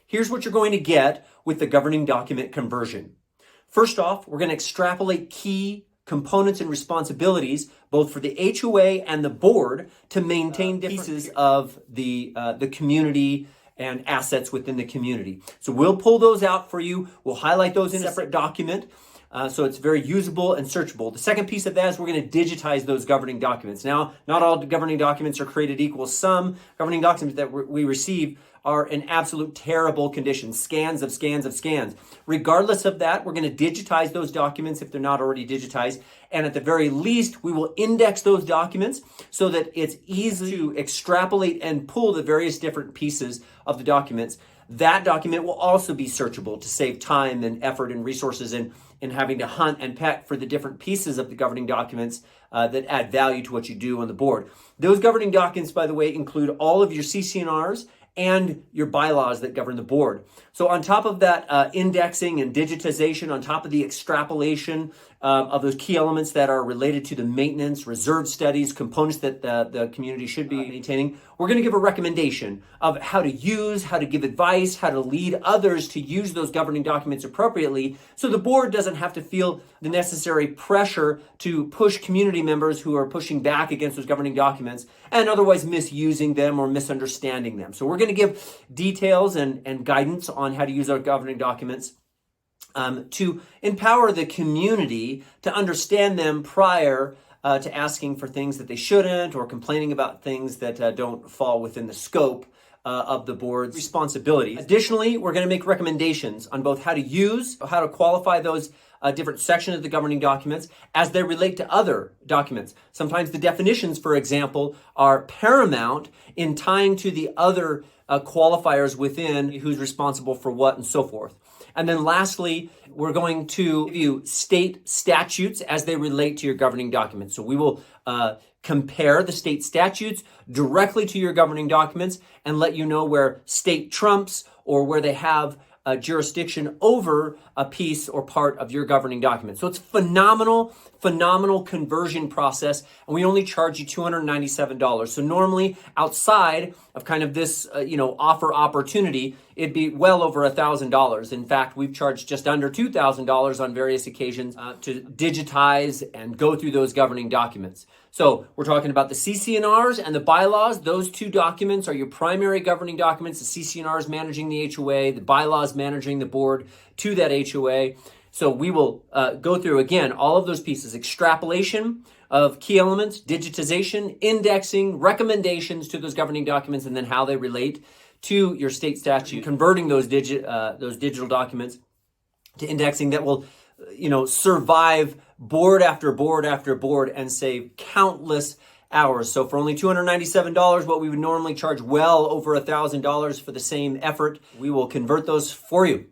Here's what you're going to get with the governing document conversion. First off, we're going to extrapolate key components and responsibilities, both for the HOA and the board, to maintain pieces of the community and assets within the community. So we'll pull those out for you. We'll highlight those in a separate document. So it's very usable and searchable. The second piece of that is we're going to digitize those governing documents. Now, not all governing documents are created equal. Some governing documents that we receive are in absolute terrible condition, scans of scans of scans. Regardless of that, we're going to digitize those documents if they're not already digitized. And at the very least, we will index those documents so that it's easy to extrapolate and pull the various different pieces of the documents. That document will also be searchable to save time and effort and resources in having to hunt and peck for the different pieces of the governing documents that add value to what you do on the board. Those governing documents, by the way, include all of your CC&Rs and your bylaws that govern the board. So on top of that indexing and digitization, on top of the extrapolation of those key elements that are related to the maintenance, reserve studies, components that the community should be maintaining, we're going to give a recommendation of how to use, how to give advice, how to lead others to use those governing documents appropriately, so the board doesn't have to feel the necessary pressure to push community members who are pushing back against those governing documents and otherwise misusing them or misunderstanding them. So we're going to give details and guidance on how to use our governing documents to empower the community to understand them prior to asking for things that they shouldn't or complaining about things that don't fall within the scope of the board's responsibility. Additionally, we're going to make recommendations on both how to use, how to qualify those different sections of the governing documents as they relate to other documents. Sometimes the definitions, for example, are paramount in tying to the other qualifiers within who's responsible for what and so forth. And then lastly, we're going to give you state statutes as they relate to your governing documents. So we will compare the state statutes directly to your governing documents and let you know where state trumps or where they have jurisdiction over a piece or part of your governing document. So it's phenomenal conversion process, and we only charge you $297. So normally outside of kind of this offer opportunity, it'd be well over $1,000. In fact, we've charged just under $2,000 on various occasions to digitize and go through those governing documents. So we're talking about the CC&Rs and the bylaws. Those two documents are your primary governing documents. The CC&Rs managing the HOA, the bylaws managing the board to that HOA. So we will go through, again, all of those pieces: extrapolation of key elements, digitization, indexing, recommendations to those governing documents, and then how they relate to your state statute, converting those digital documents to indexing that will survive board after board after board and save countless hours. So for only $297, what we would normally charge well over $1,000 for the same effort, we will convert those for you.